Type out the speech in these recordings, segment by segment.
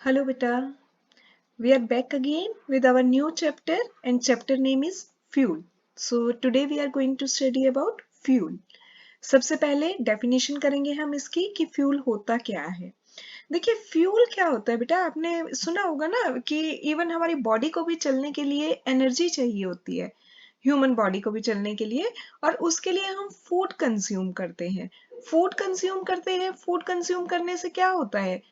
Hello beta, we are back again with our new chapter and chapter name is fuel. So today we are going to study about fuel. सबसे पहले definition करेंगे हम इसकी कि fuel होता क्या है। देखिए फ्यूल क्या होता है बेटा, आपने सुना होगा ना कि इवन हमारी बॉडी को भी चलने के लिए एनर्जी चाहिए होती है, ह्यूमन बॉडी को भी चलने के लिए, और उसके लिए हम फूड कंज्यूम करते हैं। फूड कंज्यूम करने से क्या होता है,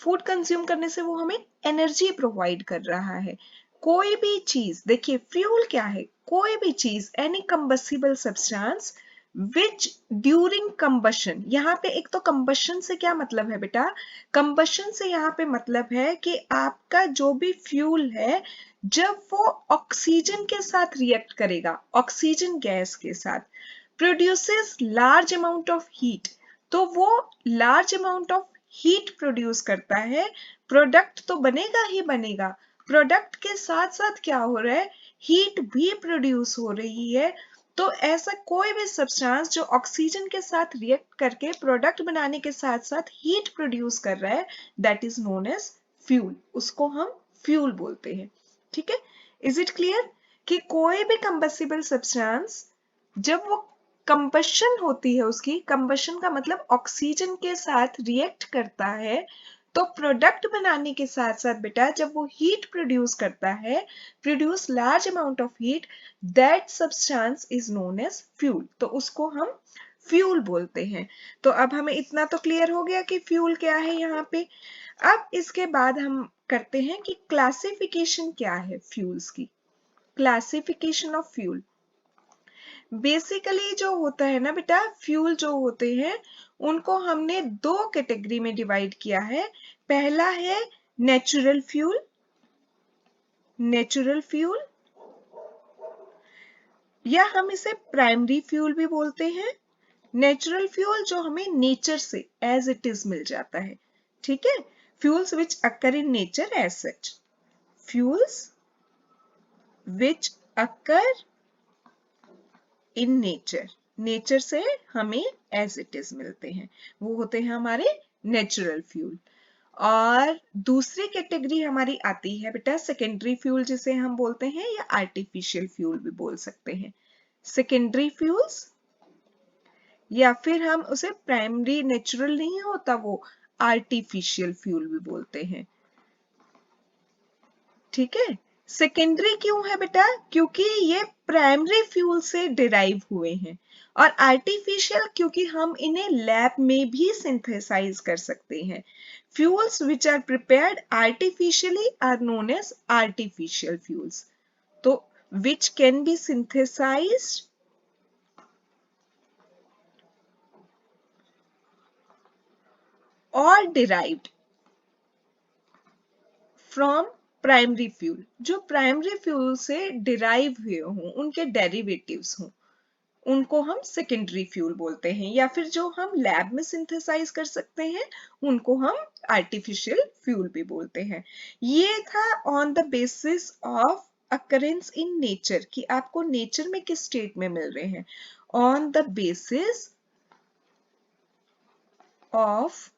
फूड कंज्यूम करने से वो हमें एनर्जी प्रोवाइड कर रहा है। कोई भी चीज, देखिए फ्यूल क्या है, कोई भी चीज, any combustible substance which during combustion, यहाँ पे एक तो कंबशन से क्या मतलब है बेटा, कंबशन से यहाँ पे मतलब है कि आपका जो भी फ्यूल है जब वो ऑक्सीजन के साथ रिएक्ट करेगा, ऑक्सीजन गैस के साथ, produces large amount of heat, तो वो large amount of heat produce करता है। प्रोडक्ट तो बनेगा ही बनेगा, प्रोडक्ट के साथ साथ क्या हो रहा है, हीट भी प्रोड्यूस हो रही है। तो ऐसा कोई भी सब्सटेंस जो ऑक्सीजन के साथ रिएक्ट करके प्रोडक्ट बनाने के साथ साथ हीट प्रोड्यूस कर रहा है, that is known as fuel, उसको हम फ्यूल बोलते हैं। ठीक है, इज इट क्लियर कि कोई भी कंबस्टिबल सब्सटेंस जब वो कंबशन होती है, उसकी कंबशन का मतलब ऑक्सीजन के साथ रिएक्ट करता है, तो प्रोडक्ट बनाने के साथ साथ बेटा जब वो हीट प्रोड्यूस करता है, produce large amount of heat, that substance is known as fuel, तो उसको हम फ्यूल बोलते हैं। तो अब हमें इतना तो क्लियर हो गया कि फ्यूल क्या है यहाँ पे। अब इसके बाद हम करते हैं कि क्लासिफिकेशन क्या है फ्यूल्स की। क्लासिफिकेशन ऑफ फ्यूल, बेसिकली जो होता है ना बेटा, फ्यूल जो होते हैं उनको हमने दो कैटेगरी में डिवाइड किया है। पहला है नेचुरल फ्यूल, नेचुरल फ्यूल या हम इसे प्राइमरी फ्यूल भी बोलते हैं। नेचुरल फ्यूल जो हमें नेचर से एज इट इज मिल जाता है, ठीक है। Fuels which occur in nature as such, fuels which occur in nature, nature से हमें एज इट इज मिलते हैं, वो होते हैं हमारे नेचुरल फ्यूल। और दूसरी कैटेगरी हमारी आती है बेटा सेकेंडरी फ्यूल, जिसे हम बोलते हैं या आर्टिफिशियल फ्यूल भी बोल सकते हैं। सेकेंडरी फ्यूल्स या फिर हम उसे प्राइमरी, नेचुरल नहीं होता वो, आर्टिफिशियल फ्यूल भी बोलते हैं। ठीक है, सेकेंडरी क्यों है बेटा, क्योंकि ये प्राइमरी फ्यूल से डिराइव हुए हैं, और आर्टिफिशियल क्योंकि हम इन्हें लैब में भी सिंथेसाइज कर सकते हैं। Fuels which are prepared artificially are known as artificial fuels, तो विच कैन बी सिंथेसाइज्ड और डिराइव्ड फ्रॉम प्राइमरी फ्यूल, जो प्राइमरी फ्यूल से डिराइव हुए हों, उनके डेरिवेटिव्स हों, उनको हम सेकेंडरी फ्यूल बोलते हैं। या फिर जो हम लैब में सिंथेसाइज कर सकते हैं उनको हम आर्टिफिशियल फ्यूल भी बोलते हैं। ये था on the basis of occurrence in nature, कि आपको नेचर में किस स्टेट में मिल रहे हैं, on the basis of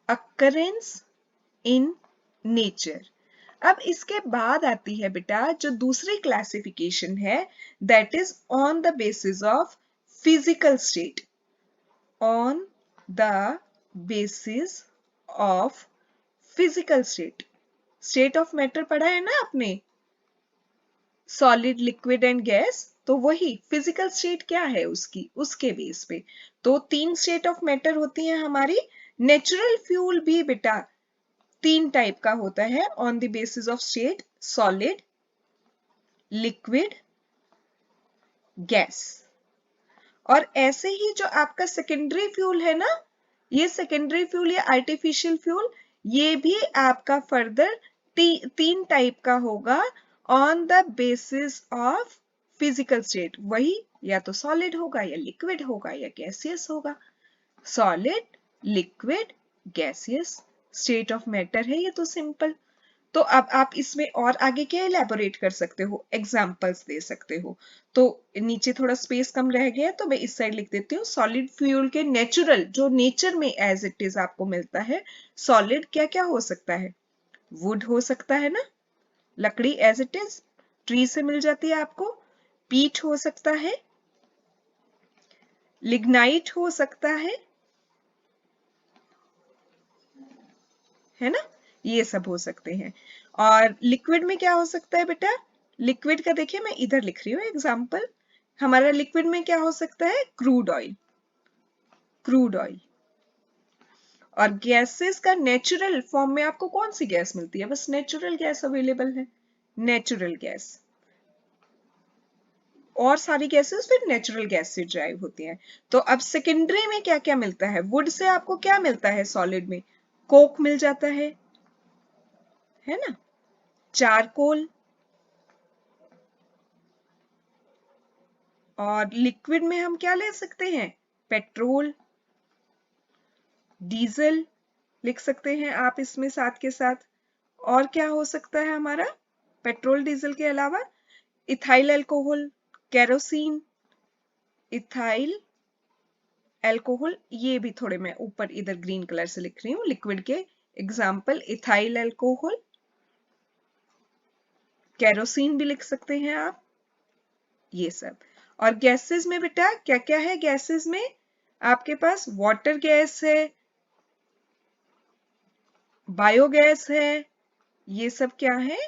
occurrence in nature. अब इसके बाद आती है बेटा जो दूसरी क्लासिफिकेशन है, that is on the basis of physical state, on the basis of physical state. State of matter पढ़ा है ना आपने, सॉलिड, लिक्विड एंड गैस, तो वही फिजिकल स्टेट क्या है उसकी, उसके बेस पे। तो तीन स्टेट ऑफ मैटर होती है हमारी। नेचुरल फ्यूल भी बेटा तीन टाइप का होता है, on the basis of state, solid, liquid, gas. और ऐसे ही जो आपका सेकेंडरी फ्यूल है ना, ये सेकेंडरी फ्यूल या आर्टिफिशियल फ्यूल, ये भी आपका फर्दर तीन टाइप का होगा, on the basis of physical state. वही या तो सॉलिड होगा या लिक्विड होगा या गैसियस होगा। Solid, liquid, gaseous state of matter है ये तो सिंपल। तो अब आप इसमें और आगे क्या इलेबोरेट कर सकते हो, एग्जाम्पल्स दे सकते हो। तो नीचे थोड़ा स्पेस कम रह गया तो मैं इस साइड लिख देती हूँ, सॉलिड फ्यूल के नेचुरल, जो नेचर में एज इट इज आपको मिलता है, सॉलिड क्या क्या हो सकता है, वुड हो सकता है ना, लकड़ी एज इट इज ट्री से मिल जाती है आपको। पीट हो सकता है, लिग्नाइट हो सकता है ना, ये सब हो सकते हैं। और लिक्विड में क्या हो सकता है बेटा, लिक्विड का देखिए मैं इधर लिख रही हूँ एग्जाम्पल। हमारा लिक्विड में क्या हो सकता है, क्रूड ऑयल, क्रूड ऑयल। और गैसेस का नेचुरल फॉर्म में आपको कौन सी गैस मिलती है, बस नेचुरल गैस अवेलेबल है, नेचुरल गैस। और सारी गैसेस फिर नेचुरल गैस से ड्राइव होती हैं। तो अब सेकेंडरी में क्या क्या मिलता है, वुड से आपको क्या मिलता है सॉलिड में, कोक मिल जाता है ना, चारकोल। और लिक्विड में हम क्या ले सकते हैं, पेट्रोल, डीजल लिख सकते हैं आप इसमें साथ के साथ। और क्या हो सकता है हमारा, पेट्रोल डीजल के अलावा ethyl alcohol, kerosene, ethyl alcohol, ये भी थोड़े मैं ऊपर इधर ग्रीन कलर से लिख रही हूँ लिक्विड के एग्जाम्पल, इथाइल अल्कोहल, केरोसिन भी लिख सकते हैं आप, ये सब। और गैसेस में बेटा क्या क्या है, गैसेस में आपके पास वाटर गैस है, बायोगैस है, ये सब क्या है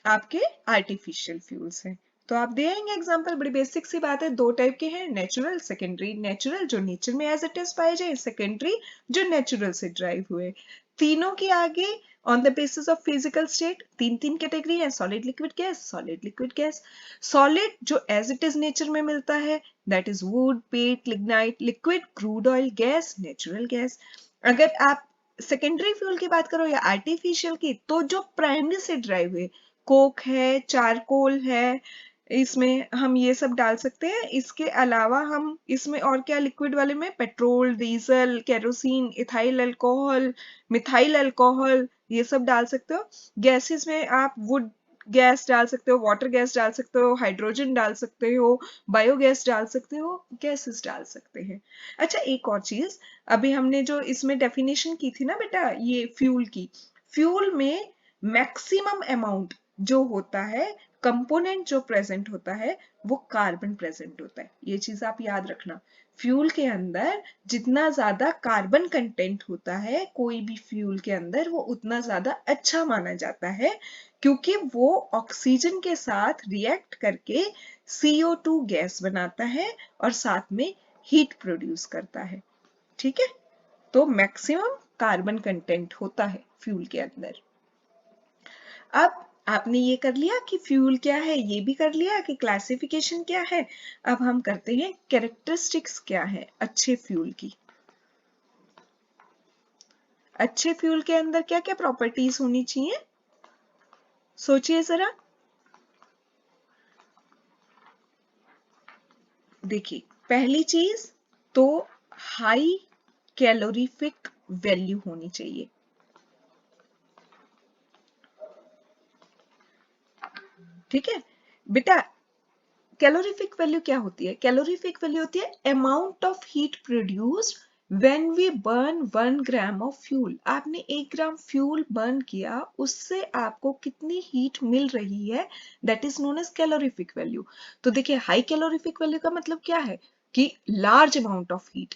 आपके आर्टिफिशियल फ्यूल्स हैं। तो आप दे आएंगे एग्जांपल, बड़ी बेसिक सी बात है। दो टाइप के हैं, नेचुरल सेकेंडरी, नेचुरल जो नेचर में एज इट इज पाए जाए, सेकेंडरी जो नेचुरल से ड्राइव हुए। तीनों के आगे on the basis of physical state तीन तीन कैटेगरी है, solid liquid gas, solid liquid gas. Solid जो एज इट इज नेचर में मिलता है that is would, pet, lignite, liquid crude oil, gas natural gas. अगर आप सेकेंडरी फ्यूल की बात करो या आर्टिफिशियल की, तो जो प्राइमरी से ड्राइव हुए, कोक है, चारकोल है, इसमें हम ये सब डाल सकते हैं। इसके अलावा हम इसमें और क्या लिक्विड वाले में, petrol, diesel, kerosene, ethyl alcohol, methyl alcohol, ये सब डाल सकते हो। गैसेस में आप वुड गैस डाल सकते हो, वाटर गैस डाल सकते हो, हाइड्रोजन डाल सकते हो, बायोगैस डाल सकते हो, गैसेस डाल सकते हैं। अच्छा एक और चीज, अभी हमने जो इसमें डेफिनेशन की थी ना बेटा ये फ्यूल की, फ्यूल में मैक्सिमम अमाउंट जो होता है, कंपोनेंट जो प्रेजेंट होता है वो कार्बन प्रेजेंट होता है। ये चीज आप याद रखना, फ्यूल के अंदर जितना ज्यादा कार्बन कंटेंट होता है कोई भी फ्यूल के अंदर, वो उतना ज्यादा अच्छा माना जाता है, क्योंकि वो ऑक्सीजन के साथ रिएक्ट करके CO2 गैस बनाता है और साथ में हीट प्रोड्यूस करता है। ठीक है, तो मैक्सिमम कार्बन कंटेंट होता है फ्यूल के अंदर। अब आपने ये कर लिया कि फ्यूल क्या है, ये भी कर लिया कि क्लासिफिकेशन क्या है। अब हम करते हैं कैरेक्टरिस्टिक्स क्या है अच्छे फ्यूल की। अच्छे फ्यूल के अंदर क्या क्या प्रॉपर्टीज होनी चाहिए, सोचिए जरा। देखिए पहली चीज तो हाई कैलोरीफिक वैल्यू होनी चाहिए। ठीक है बेटा, कैलोरीफिक वैल्यू क्या होती है, कैलोरीफिक वैल्यू होती है amount of heat produced when we burn 1 gram of fuel. आपने 1 ग्राम फ्यूल बर्न किया, उससे आपको कितनी हीट मिल रही है, that is known as calorific value. तो देखिए हाई कैलोरीफिक वैल्यू का मतलब क्या है कि large amount of heat,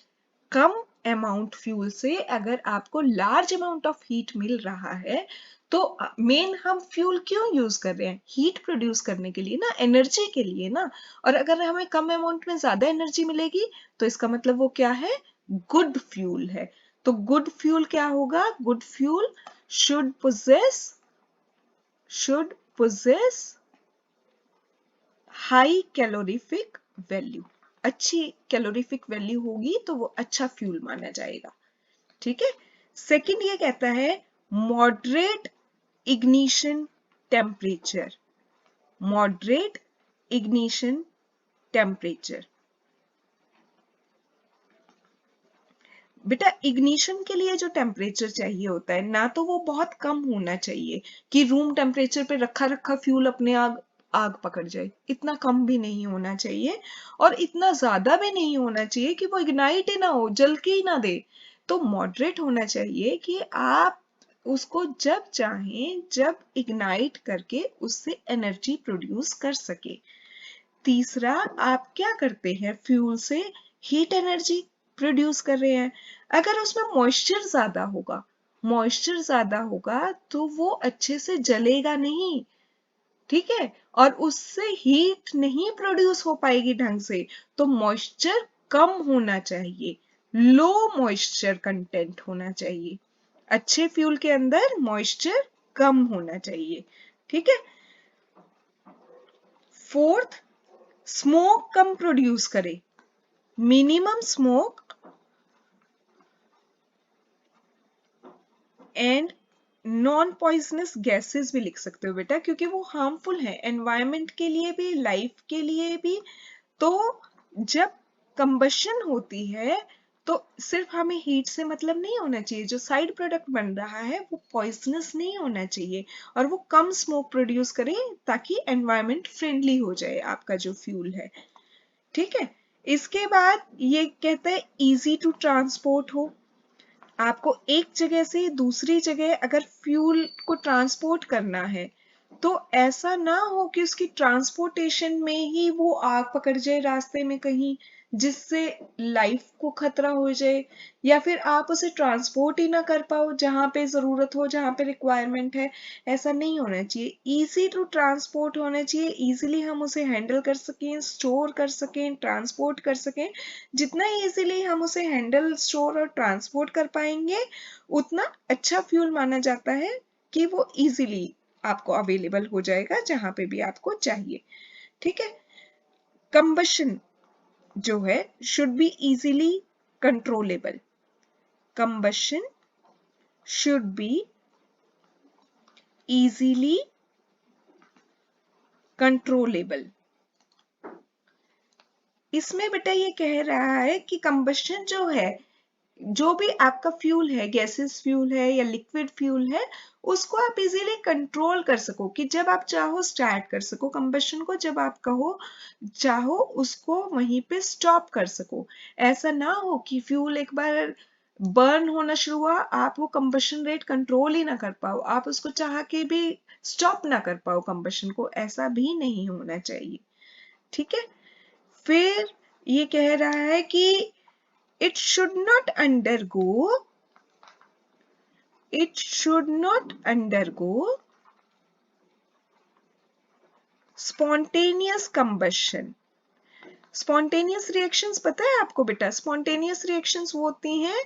come amount fuel से अगर आपको लार्ज अमाउंट ऑफ हीट मिल रहा है, तो मेन हम फ्यूल क्यों यूज कर रहे हैं, हीट प्रोड्यूस करने के लिए ना, एनर्जी के लिए ना। और अगर हमें कम अमाउंट में ज्यादा एनर्जी मिलेगी तो इसका मतलब वो क्या है, गुड फ्यूल है। तो गुड फ्यूल क्या होगा, good fuel should possess high calorific value. अच्छी कैलोरीफिक वैल्यू होगी तो वो अच्छा फ्यूल माना जाएगा। ठीक है, सेकंड ये कहता है moderate ignition temperature, moderate ignition temperature. बेटा इग्निशन के लिए जो टेम्परेचर चाहिए होता है ना, तो वो बहुत कम होना चाहिए कि रूम टेम्परेचर पे रखा रखा फ्यूल अपने आग आग पकड़ जाए, इतना कम भी नहीं होना चाहिए और इतना ज्यादा भी नहीं होना चाहिए कि वो इग्नाइट ही ना हो, जल के ही ना दे। तो मॉडरेट होना चाहिए कि आप उसको जब चाहें जब इग्नाइट करके उससे एनर्जी प्रोड्यूस कर सके। तीसरा, आप क्या करते हैं, फ्यूल से हीट एनर्जी प्रोड्यूस कर रहे हैं। अगर उसमें मॉइस्चर ज्यादा होगा तो वो अच्छे से जलेगा नहीं, ठीक है, और उससे हीट नहीं प्रोड्यूस हो पाएगी ढंग से। तो मॉइस्चर कम होना चाहिए, लो मॉइस्चर कंटेंट होना चाहिए। अच्छे फ्यूल के अंदर मॉइस्चर कम होना चाहिए, ठीक है। फोर्थ, स्मोक कम प्रोड्यूस करे, minimum smoke and non poisonous gases भी लिख सकते हो बेटा, क्योंकि वो हार्मफुल है एनवायरमेंट के लिए भी, लाइफ के लिए भी। तो जब कंबशन होती है तो सिर्फ हमें हीट से मतलब नहीं होना चाहिए, जो साइड प्रोडक्ट बन रहा है वो पॉइजनस नहीं होना चाहिए, और वो कम स्मोक प्रोड्यूस करे ताकि एनवायरमेंट फ्रेंडली हो जाए आपका जो फ्यूल है, ठीक है। इसके बाद ये कहते हैं इजी टू ट्रांसपोर्ट हो। आपको एक जगह से दूसरी जगह अगर फ्यूल को ट्रांसपोर्ट करना है तो ऐसा ना हो कि उसकी ट्रांसपोर्टेशन में ही वो आग पकड़ जाए रास्ते में कहीं, जिससे लाइफ को खतरा हो जाए, या फिर आप उसे ट्रांसपोर्ट ही ना कर पाओ जहां पे जरूरत हो, जहां पे रिक्वायरमेंट है। ऐसा नहीं होना चाहिए, इजी टू ट्रांसपोर्ट होना चाहिए, इजीली हम उसे हैंडल कर सकें, स्टोर कर सकें, ट्रांसपोर्ट कर सकें। जितना इजीली हम उसे हैंडल, स्टोर और ट्रांसपोर्ट कर पाएंगे उतना अच्छा फ्यूल माना जाता है कि वो इजीली आपको अवेलेबल हो जाएगा जहां पे भी आपको चाहिए, ठीक है। कंबशन जो है should be easily controllable, combustion should be easily controllable. इसमें बेटा ये कह रहा है कि कंबशन जो है, जो भी आपका फ्यूल है, गैसेस फ्यूल है या लिक्विड फ्यूल है, उसको आप इजीली कंट्रोल कर सको कि जब आप चाहो स्टार्ट कर सको कंबशन को, जब आप कहो चाहो उसको वहीं पे स्टॉप कर सको। ऐसा ना हो कि फ्यूल एक बार बर्न होना शुरू हुआ, आप वो कंबशन रेट कंट्रोल ही ना कर पाओ, आप उसको चाह के भी स्टॉप ना कर पाओ कंबशन को, ऐसा भी नहीं होना चाहिए, ठीक है। फिर ये कह रहा है कि it should not undergo it should not undergo spontaneous combustion। Spontaneous reactions पता है आपको बेटा, स्पॉन्टेनियस रिएक्शंस वो होती हैं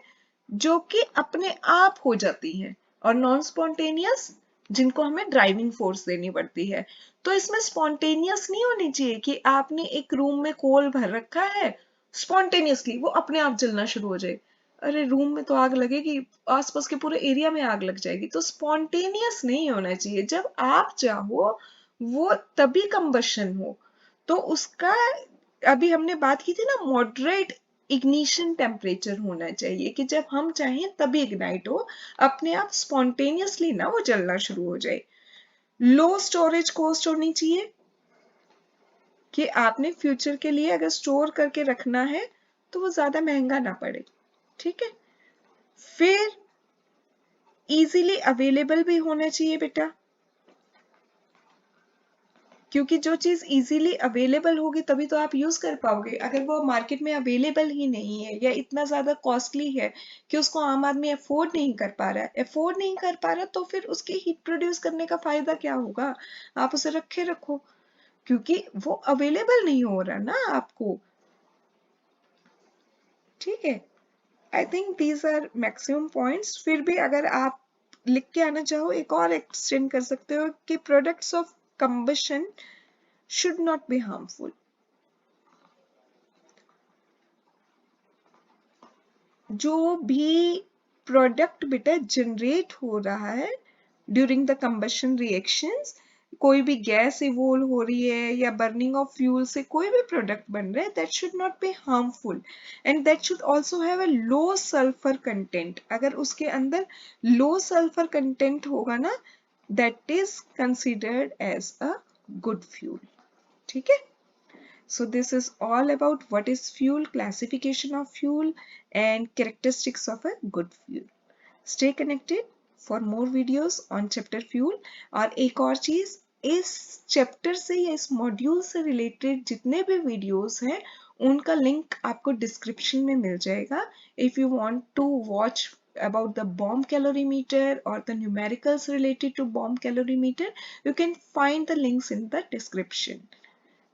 जो कि अपने आप हो जाती हैं, और नॉन स्पॉन्टेनियस जिनको हमें ड्राइविंग फोर्स देनी पड़ती है। तो इसमें स्पॉन्टेनियस नहीं होनी चाहिए कि आपने एक रूम में कोल भर रखा है, स्पॉन्टेनियसली वो अपने आप जलना शुरू हो जाए। अरे रूम में तो आग लगेगी, आसपास के पूरे एरिया में आग लग जाएगी। तो स्पॉन्टेनियस नहीं होना चाहिए, जब आप चाहो वो तभी कंबशन हो। तो उसका अभी हमने बात की थी ना, मॉडरेट इग्निशन टेम्परेचर होना चाहिए कि जब हम चाहें तभी इग्नाइट हो, अपने आप स्पॉन्टेनियसली ना वो जलना शुरू हो जाए। लो स्टोरेज कॉस्ट होनी चाहिए कि आपने फ्यूचर के लिए अगर स्टोर करके रखना है तो वो ज्यादा महंगा ना पड़े, ठीक है। फिर इजीली अवेलेबल भी होना चाहिए बेटा, क्योंकि जो चीज इजीली अवेलेबल होगी तभी तो आप यूज कर पाओगे। अगर वो मार्केट में अवेलेबल ही नहीं है या इतना ज्यादा कॉस्टली है कि उसको आम आदमी अफोर्ड नहीं कर पा रहा है, तो फिर उसकी हीट प्रोड्यूस करने का फायदा क्या होगा। आप उसे रखे रखो, क्योंकि वो अवेलेबल नहीं हो रहा ना आपको, ठीक है। I think these are maximum points. फिर भी अगर आप लिख के आना चाहो एक और एक्सटेंड कर सकते हो कि products of combustion should not be harmful। जो भी प्रोडक्ट बेटा जनरेट हो रहा है ड्यूरिंग द कंबशन रिएक्शंस, कोई भी गैस इवोल्व हो रही है या बर्निंग ऑफ फ्यूल से कोई भी प्रोडक्ट बन रहा है, that should not be harmful and that should also have a low sulphur content. अगर उसके अंदर लो सल्फर कंटेंट होगा ना, that is considered as a good fuel, ठीक है। So this is all about what is fuel, classification of fuel and characteristics of a good fuel. Stay connected. For more videos on chapter fuel. और एक और चीज, इस chapter से या इस मॉड्यूल से रिलेटेड जितने भी वीडियोस हैं उनका लिंक आपको डिस्क्रिप्शन में मिल जाएगा। If you want to watch about the bomb calorimeter or the numericals related to bomb calorimeter, you can find the links in the description.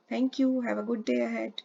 Thank you. Have a good day ahead.